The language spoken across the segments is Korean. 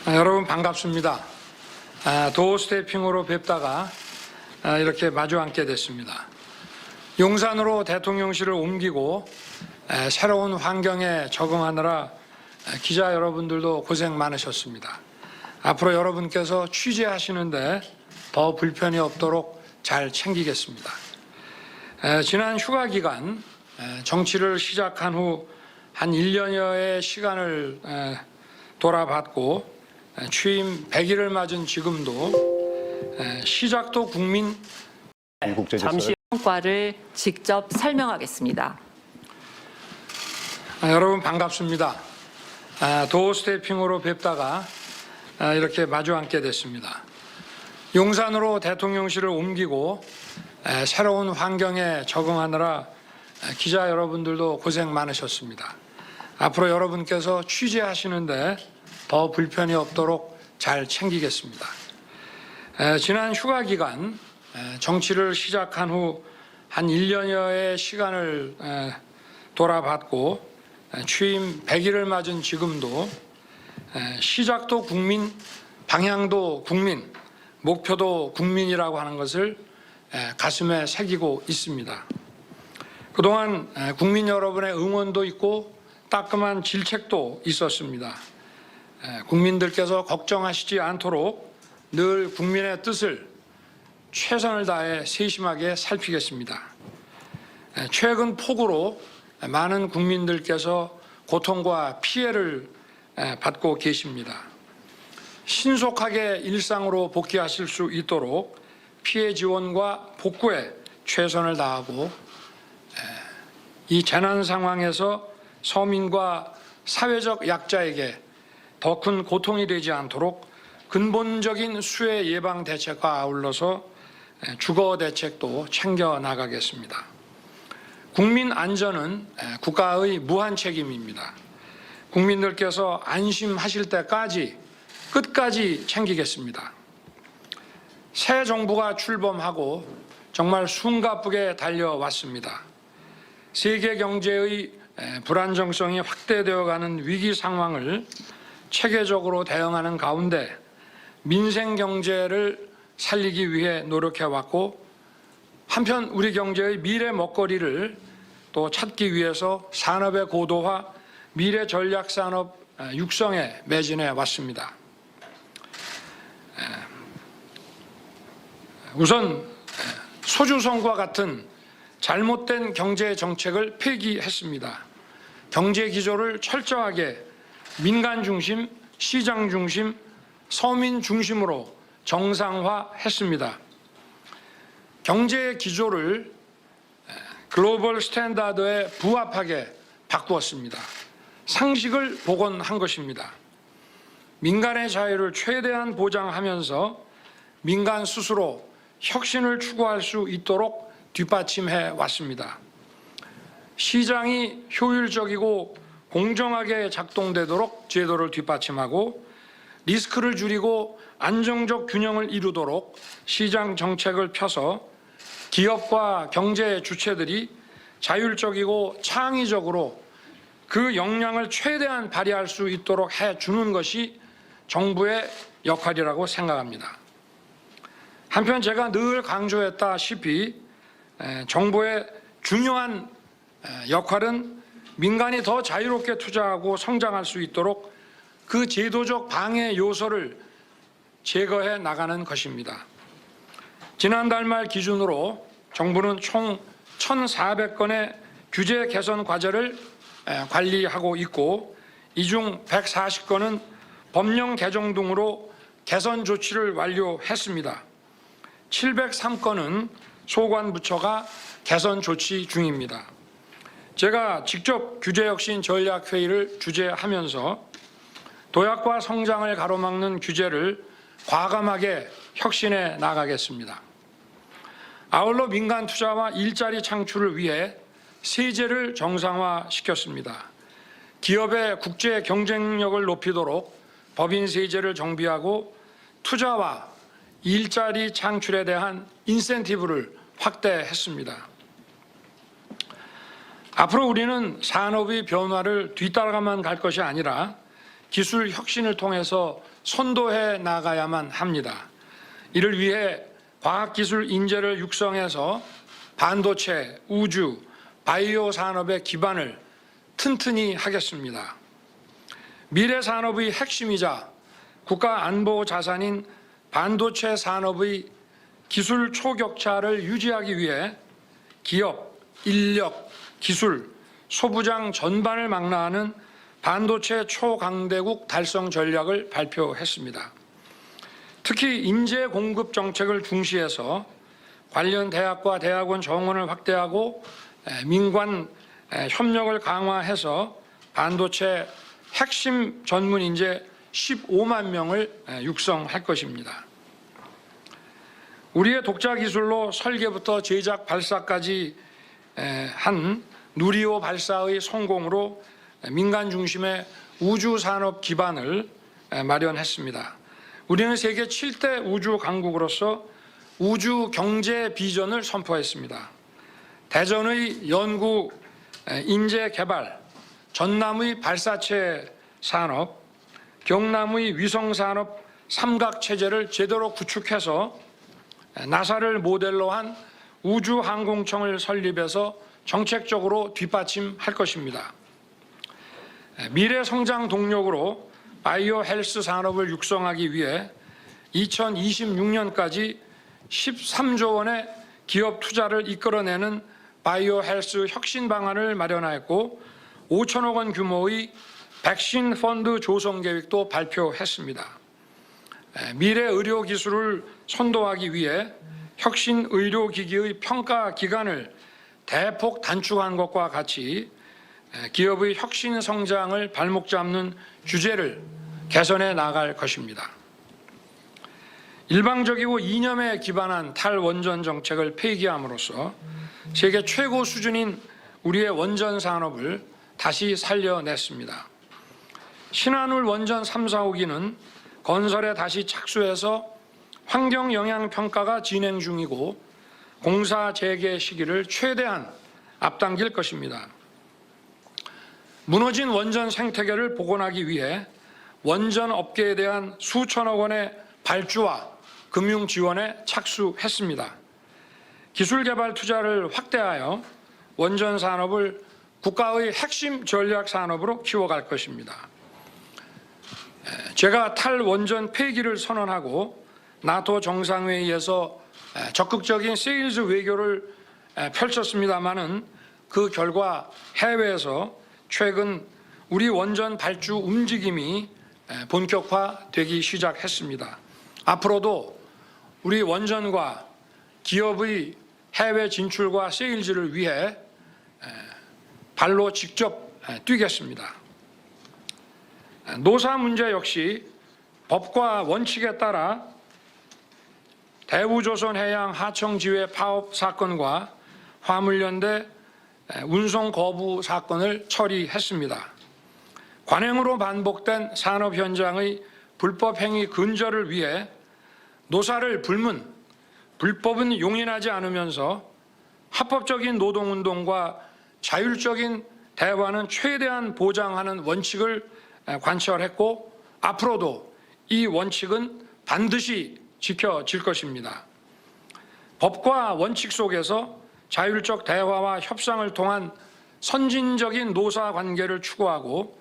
여러분 반갑습니다. 도어 스태핑으로 뵙다가 이렇게 마주 앉게 됐습니다. 용산으로 대통령실을 옮기고 새로운 환경에 적응하느라 기자 여러분들도 고생 많으셨습니다. 앞으로 여러분께서 취재하시는데 더 불편이 없도록 잘 챙기겠습니다. 지난 휴가 기간 정치를 시작한 후 한 1년여의 시간을 돌아봤고 취임 100일을 맞은 지금도 시작도 국민 잠시 성과를 직접 설명하겠습니다. 여러분 반갑습니다. 도어 스태핑으로 뵙다가 이렇게 마주 앉게 됐습니다. 용산으로 대통령실을 옮기고 새로운 환경에 적응하느라 기자 여러분들도 고생 많으셨습니다. 앞으로 여러분께서 취재하시는데 더 불편이 없도록 잘 챙기겠습니다. 지난 휴가 기간 정치를 시작한 후 한 1년여의 시간을 돌아봤고 취임 100일을 맞은 지금도 시작도 국민, 방향도 국민, 목표도 국민이라고 하는 것을 가슴에 새기고 있습니다. 그동안 국민 여러분의 응원도 있고 따끔한 질책도 있었습니다. 국민들께서 걱정하시지 않도록 늘 국민의 뜻을 최선을 다해 세심하게 살피겠습니다. 최근 폭우로 많은 국민들께서 고통과 피해를 받고 계십니다. 신속하게 일상으로 복귀하실 수 있도록 피해 지원과 복구에 최선을 다하고 이 재난 상황에서 서민과 사회적 약자에게 더 큰 고통이 되지 않도록 근본적인 수해 예방 대책과 아울러서 주거 대책도 챙겨 나가겠습니다. 국민 안전은 국가의 무한 책임입니다. 국민들께서 안심하실 때까지 끝까지 챙기겠습니다. 새 정부가 출범하고 정말 숨가쁘게 달려왔습니다. 세계 경제의 불안정성이 확대되어가는 위기 상황을 체계적으로 대응하는 가운데 민생 경제를 살리기 위해 노력해왔고 한편 우리 경제의 미래 먹거리를 또 찾기 위해서 산업의 고도화, 미래 전략 산업 육성에 매진해 왔습니다. 우선 소주성과 같은 잘못된 경제 정책을 폐기했습니다. 경제 기조를 철저하게 민간 중심, 시장 중심, 서민 중심으로 정상화했습니다. 경제 기조를 글로벌 스탠다드에 부합하게 바꾸었습니다. 상식을 복원한 것입니다. 민간의 자유를 최대한 보장하면서 민간 스스로 혁신을 추구할 수 있도록 뒷받침해 왔습니다. 시장이 효율적이고 공정하게 작동되도록 제도를 뒷받침하고 리스크를 줄이고 안정적 균형을 이루도록 시장 정책을 펴서 기업과 경제 주체들이 자율적이고 창의적으로 그 역량을 최대한 발휘할 수 있도록 해주는 것이 정부의 역할이라고 생각합니다. 한편 제가 늘 강조했다시피 정부의 중요한 역할은 민간이 더 자유롭게 투자하고 성장할 수 있도록 그 제도적 방해 요소를 제거해 나가는 것입니다. 지난달 말 기준으로 정부는 총 1,400건의 규제 개선 과제를 관리하고 있고 이 중 140건은 법령 개정 등으로 개선 조치를 완료했습니다. 703건은 소관부처가 개선 조치 중입니다. 제가 직접 규제혁신 전략회의를 주재하면서 도약과 성장을 가로막는 규제를 과감하게 혁신해 나가겠습니다. 아울러 민간 투자와 일자리 창출을 위해 세제를 정상화시켰습니다. 기업의 국제 경쟁력을 높이도록 법인 세제를 정비하고 투자와 일자리 창출에 대한 인센티브를 확대했습니다. 앞으로 우리는 산업의 변화를 뒤따라가만 갈 것이 아니라 기술 혁신을 통해서 선도해 나가야만 합니다. 이를 위해 과학기술 인재를 육성해서 반도체, 우주, 바이오 산업의 기반을 튼튼히 하겠습니다. 미래 산업의 핵심이자 국가 안보 자산인 반도체 산업의 기술 초격차를 유지하기 위해 기업, 인력, 기술, 소부장 전반을 망라하는 반도체 초강대국 달성 전략을 발표했습니다. 특히 인재 공급 정책을 중시해서 관련 대학과 대학원 정원을 확대하고 민관 협력을 강화해서 반도체 핵심 전문 인재 15만 명을 육성할 것입니다. 우리의 독자 기술로 설계부터 제작 발사까지 한 누리호 발사의 성공으로 민간 중심의 우주 산업 기반을 마련했습니다. 우리는 세계 7대 우주 강국으로서 우주 경제 비전을 선포했습니다. 대전의 연구 인재 개발, 전남의 발사체 산업, 경남의 위성 산업 삼각 체제를 제대로 구축해서 나사를 모델로 한 우주항공청을 설립해서 정책적으로 뒷받침할 것입니다. 미래 성장 동력으로 바이오 헬스 산업을 육성하기 위해 2026년까지 13조 원의 기업 투자를 이끌어내는 바이오 헬스 혁신 방안을 마련하였고 5천억 원 규모의 백신 펀드 조성 계획도 발표했습니다. 미래 의료 기술을 선도하기 위해 혁신 의료기기의 평가 기간을 대폭 단축한 것과 같이 기업의 혁신 성장을 발목 잡는 규제를 개선해 나갈 것입니다. 일방적이고 이념에 기반한 탈원전 정책을 폐기함으로써 세계 최고 수준인 우리의 원전 산업을 다시 살려냈습니다. 신한울 원전 3, 4호기는 건설에 다시 착수해서 환경 영향 평가가 진행 중이고 공사 재개 시기를 최대한 앞당길 것입니다. 무너진 원전 생태계를 복원하기 위해 원전 업계에 대한 수천억 원의 발주와 금융 지원에 착수했습니다. 기술 개발 투자를 확대하여 원전 산업을 국가의 핵심 전략 산업으로 키워갈 것입니다. 제가 탈원전 폐기를 선언하고 나토 정상회의에서 적극적인 세일즈 외교를 펼쳤습니다마는 그 결과 해외에서 최근 우리 원전 발주 움직임이 본격화되기 시작했습니다. 앞으로도 우리 원전과 기업의 해외 진출과 세일즈를 위해 발로 직접 뛰겠습니다. 노사 문제 역시 법과 원칙에 따라 대우조선해양 하청지회 파업 사건과 화물연대 운송 거부 사건을 처리했습니다. 관행으로 반복된 산업 현장의 불법 행위 근절을 위해 노사를 불법은 용인하지 않으면서 합법적인 노동운동과 자율적인 대화는 최대한 보장하는 원칙을 관철했고 앞으로도 이 원칙은 반드시 지켜질 것입니다. 법과 원칙 속에서 자율적 대화와 협상을 통한 선진적인 노사 관계를 추구하고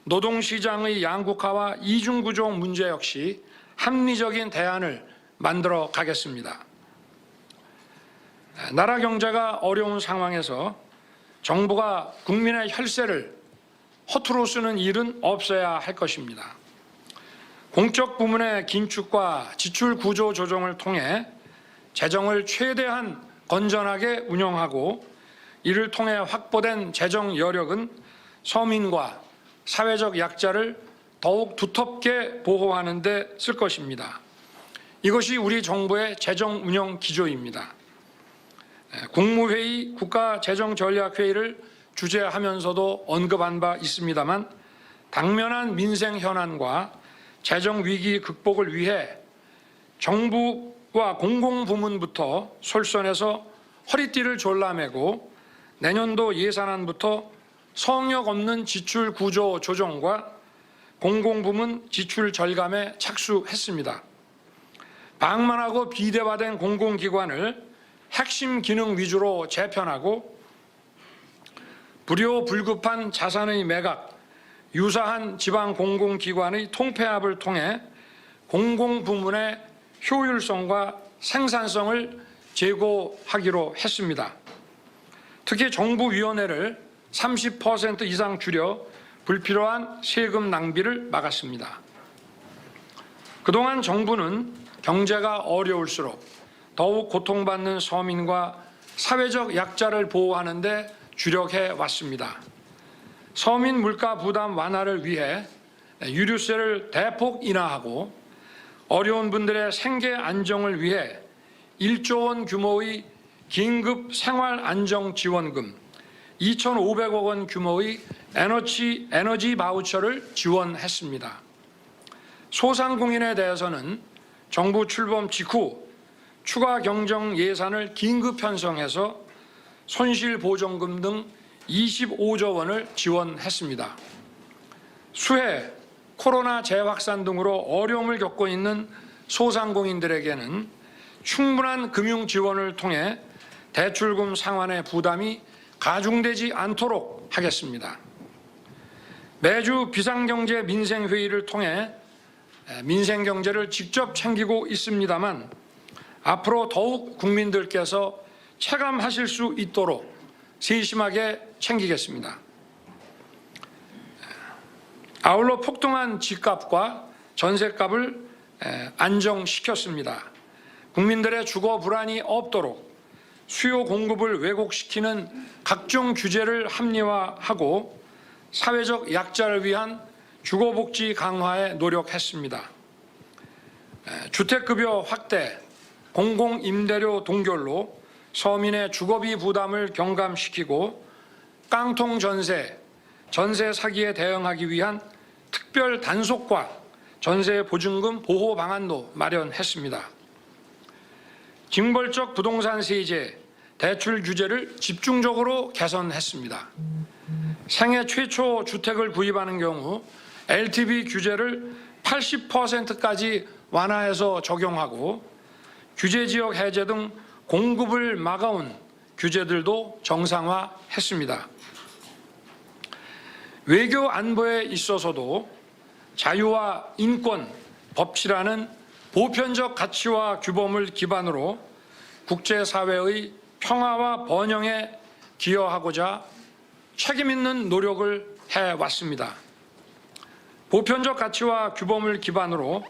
노동시장의 양극화와 이중구조 문제 역시 합리적인 대안을 만들어 가겠습니다. 나라 경제가 어려운 상황에서 정부가 국민의 혈세를 허투루 쓰는 일은 없어야 할 것입니다. 공적 부문의 긴축과 지출 구조 조정을 통해 재정을 최대한 건전하게 운영하고 이를 통해 확보된 재정 여력은 서민과 사회적 약자를 더욱 두텁게 보호하는 데 쓸 것입니다. 이것이 우리 정부의 재정 운영 기조입니다. 국무회의 국가재정전략회의를 주재하면서도 언급한 바 있습니다만 당면한 민생 현안과 재정 위기 극복을 위해 정부와 공공부문부터 솔선해서 허리띠를 졸라매고 내년도 예산안부터 성역 없는 지출 구조 조정과 공공부문 지출 절감에 착수했습니다. 방만하고 비대화된 공공기관을 핵심 기능 위주로 재편하고 불효불급한 자산의 매각, 유사한 지방 공공기관의 통폐합을 통해 공공부문의 효율성과 생산성을 제고하기로 했습니다. 특히 정부위원회를 30% 이상 줄여 불필요한 세금 낭비를 막았습니다. 그동안 정부는 경제가 어려울수록 더욱 고통받는 서민과 사회적 약자를 보호하는 데 주력해 왔습니다. 서민 물가 부담 완화를 위해 유류세를 대폭 인하하고 어려운 분들의 생계 안정을 위해 1조 원 규모의 긴급 생활 안정 지원금, 2,500억 원 규모의 에너지 바우처를 지원했습니다. 소상공인에 대해서는 정부 출범 직후 추가 경정 예산을 긴급 편성해서 손실보전금 등 25조 원을 지원했습니다. 수해, 코로나 재확산 등으로 어려움을 겪고 있는 소상공인들에게는 충분한 금융 지원을 통해 대출금 상환의 부담이 가중되지 않도록 하겠습니다. 매주 비상경제 민생회의를 통해 민생경제를 직접 챙기고 있습니다만 앞으로 더욱 국민들께서 체감하실 수 있도록 세심하게 챙기겠습니다. 아울러 폭등한 집값과 전셋값을 안정시켰습니다. 국민들의 주거 불안이 없도록 수요 공급을 왜곡시키는 각종 규제를 합리화하고 사회적 약자를 위한 주거복지 강화에 노력했습니다. 주택급여 확대, 공공임대료 동결로 서민의 주거비 부담을 경감시키고 깡통 전세, 전세 사기에 대응하기 위한 특별 단속과 전세 보증금 보호 방안도 마련했습니다. 징벌적 부동산 세제, 대출 규제를 집중적으로 개선했습니다. 생애 최초 주택을 구입하는 경우 LTV 규제를 80%까지 완화해서 적용하고 규제지역 해제 등 공급을 막아온 규제들도 정상화했습니다. 외교 안보에 있어서도 자유와 인권, 법치라는 보편적 가치와 규범을 기반으로 국제사회의 평화와 번영에 기여하고자 책임 있는 노력을 해왔습니다. 보편적 가치와 규범을 기반으로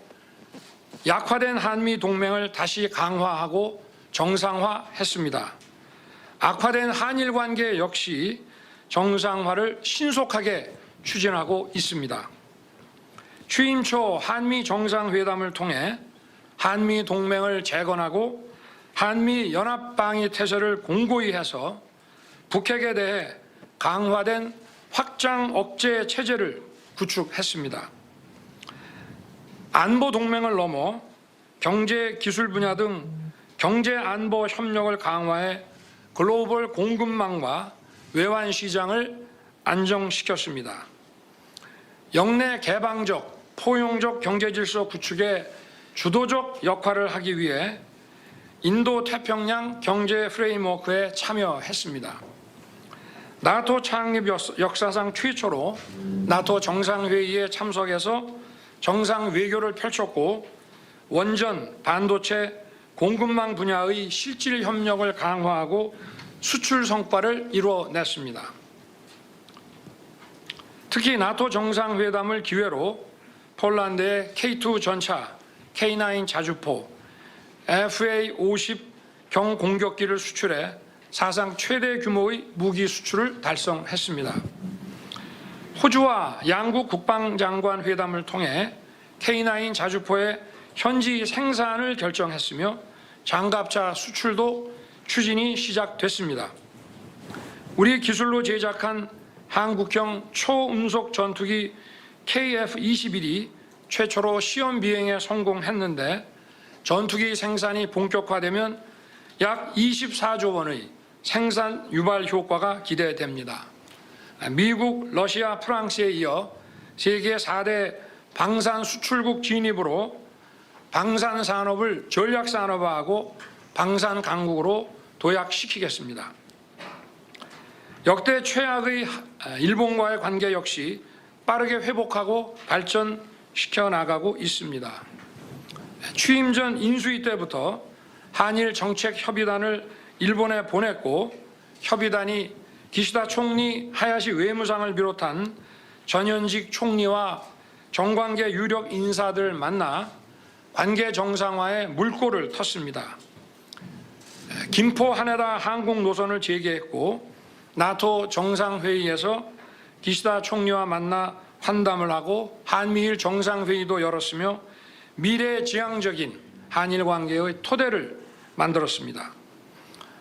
약화된 한미 동맹을 다시 강화하고 정상화했습니다. 악화된 한일 관계 역시 정상화를 신속하게 추진하고 있습니다. 취임 초 한미 정상회담을 통해 한미 동맹을 재건하고 한미 연합방위 태세를 공고히 해서 북핵에 대해 강화된 확장 억제 체제를 구축했습니다. 안보 동맹을 넘어 경제 기술 분야 등 경제 안보 협력을 강화해 글로벌 공급망과 외환 시장을 안정시켰습니다. 역내 개방적, 포용적 경제 질서 구축에 주도적 역할을 하기 위해 인도 태평양 경제 프레임워크에 참여했습니다. 나토 창립 역사상 최초로 나토 정상회의에 참석해서 정상 외교를 펼쳤고 원전, 반도체, 공급망 분야의 실질 협력을 강화하고 수출 성과를 이뤄냈습니다. 특히 나토 정상회담을 기회로 폴란드의 K2 전차, K9 자주포, FA-50 경공격기를 수출해 사상 최대 규모의 무기 수출을 달성했습니다. 호주와 양국 국방장관 회담을 통해 K9 자주포의 현지 생산을 결정했으며 장갑차 수출도 추진이 시작됐습니다. 우리 기술로 제작한 한국형 초음속 전투기 KF-21이 최초로 시험 비행에 성공했는데 전투기 생산이 본격화되면 약 24조 원의 생산 유발 효과가 기대됩니다. 미국, 러시아, 프랑스에 이어 세계 4대 방산 수출국 진입으로 방산 산업을 전략 산업화하고 방산 강국으로 도약시키겠습니다. 역대 최악의 일본과의 관계 역시 빠르게 회복하고 발전시켜 나가고 있습니다. 취임 전 인수위 때부터 한일 정책협의단을 일본에 보냈고 협의단이 기시다 총리, 하야시 외무상을 비롯한 전현직 총리와 정관계 유력 인사들 만나 관계 정상화에 물꼬를 텄습니다. 김포 하네다 항공 노선을 재개했고 나토 정상회의에서 기시다 총리와 만나 환담을 하고 한미일 정상회의도 열었으며 미래지향적인 한일 관계의 토대를 만들었습니다.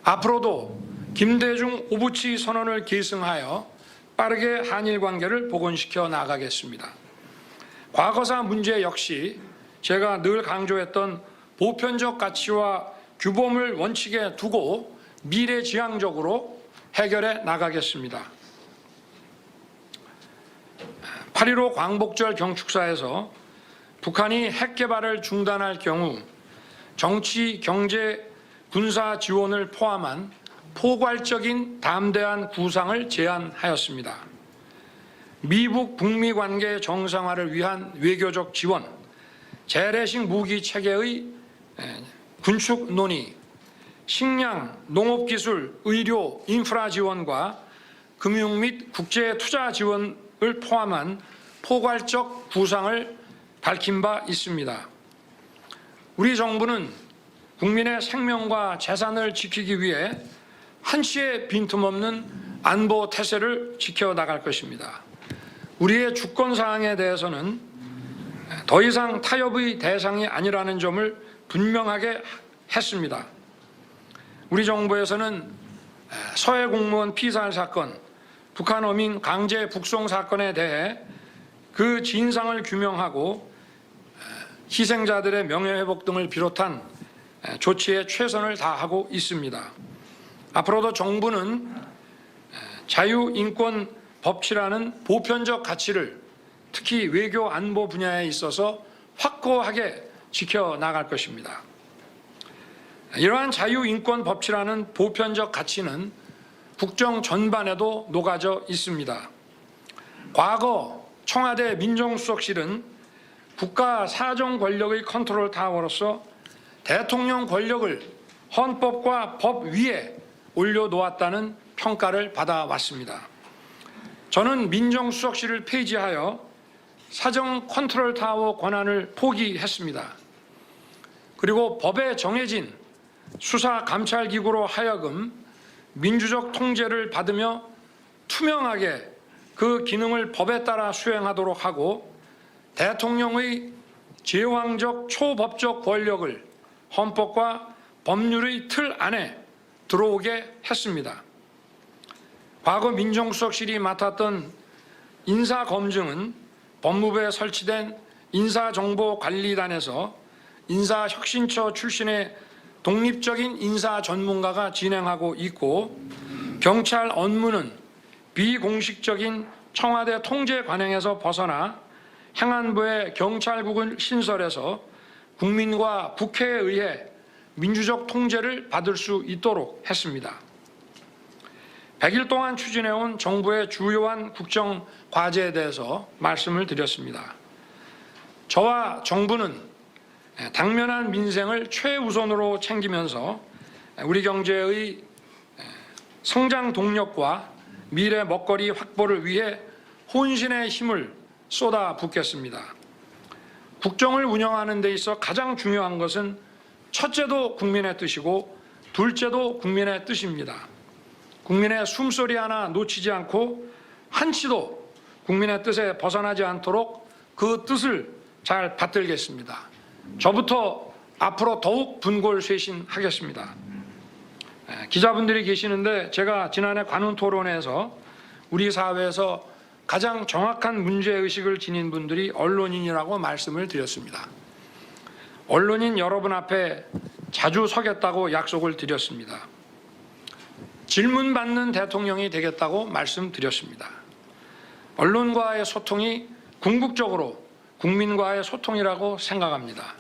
앞으로도 김대중 오부치 선언을 계승하여 빠르게 한일 관계를 복원시켜 나가겠습니다. 과거사 문제 역시 제가 늘 강조했던 보편적 가치와 규범을 원칙에 두고 미래지향적으로 해결해 나가겠습니다. 8.15 광복절 경축사에서 북한이 핵 개발을 중단할 경우 정치, 경제, 군사 지원을 포함한 포괄적인 담대한 구상을 제안하였습니다. 미북 북미 관계 정상화를 위한 외교적 지원, 재래식 무기 체계의 군축 논의, 식량, 농업기술, 의료, 인프라 지원과 금융 및 국제 투자 지원을 포함한 포괄적 구상을 밝힌 바 있습니다. 우리 정부는 국민의 생명과 재산을 지키기 위해 한치의 빈틈없는 안보 태세를 지켜나갈 것입니다. 우리의 주권 사항에 대해서는 더 이상 타협의 대상이 아니라는 점을 분명하게 했습니다. 우리 정부에서는 서해 공무원 피살 사건, 북한 어민 강제 북송 사건에 대해 그 진상을 규명하고 희생자들의 명예회복 등을 비롯한 조치에 최선을 다하고 있습니다. 앞으로도 정부는 자유인권 법치라는 보편적 가치를 특히 외교 안보 분야에 있어서 확고하게 지켜나갈 것입니다. 이러한 자유인권 법치라는 보편적 가치는 국정 전반에도 녹아져 있습니다. 과거 청와대 민정수석실은 국가 사정 권력의 컨트롤 타워로서 대통령 권력을 헌법과 법 위에 올려놓았다는 평가를 받아왔습니다. 저는 민정수석실을 폐지하여 사정 컨트롤 타워 권한을 포기했습니다. 그리고 법에 정해진 수사 감찰기구로 하여금 민주적 통제를 받으며 투명하게 그 기능을 법에 따라 수행하도록 하고 대통령의 제왕적 초법적 권력을 헌법과 법률의 틀 안에 들어오게 했습니다. 과거 민정수석실이 맡았던 인사검증은 법무부에 설치된 인사정보관리단에서 인사혁신처 출신의 독립적인 인사 전문가가 진행하고 있고 경찰 업무는 비공식적인 청와대 통제 관행에서 벗어나 행안부의 경찰국을 신설해서 국민과 국회에 의해 민주적 통제를 받을 수 있도록 했습니다. 100일 동안 추진해온 정부의 주요한 국정 과제에 대해서 말씀을 드렸습니다. 저와 정부는 당면한 민생을 최우선으로 챙기면서 우리 경제의 성장 동력과 미래 먹거리 확보를 위해 혼신의 힘을 쏟아붓겠습니다. 국정을 운영하는 데 있어 가장 중요한 것은 첫째도 국민의 뜻이고 둘째도 국민의 뜻입니다. 국민의 숨소리 하나 놓치지 않고 한치도 국민의 뜻에 벗어나지 않도록 그 뜻을 잘 받들겠습니다. 저부터 앞으로 더욱 분골쇄신하겠습니다. 기자분들이 계시는데 제가 지난해 관훈토론회에서 우리 사회에서 가장 정확한 문제의식을 지닌 분들이 언론인이라고 말씀을 드렸습니다. 언론인 여러분 앞에 자주 서겠다고 약속을 드렸습니다. 질문받는 대통령이 되겠다고 말씀드렸습니다. 언론과의 소통이 궁극적으로 국민과의 소통이라고 생각합니다.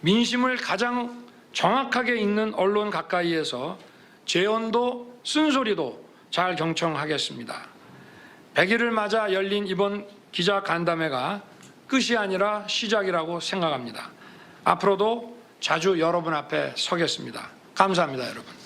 민심을 가장 정확하게 읽는 언론 가까이에서 재언도 쓴소리도 잘 경청하겠습니다. 100일을 맞아 열린 이번 기자 간담회가 끝이 아니라 시작이라고 생각합니다. 앞으로도 자주 여러분 앞에 서겠습니다. 감사합니다, 여러분.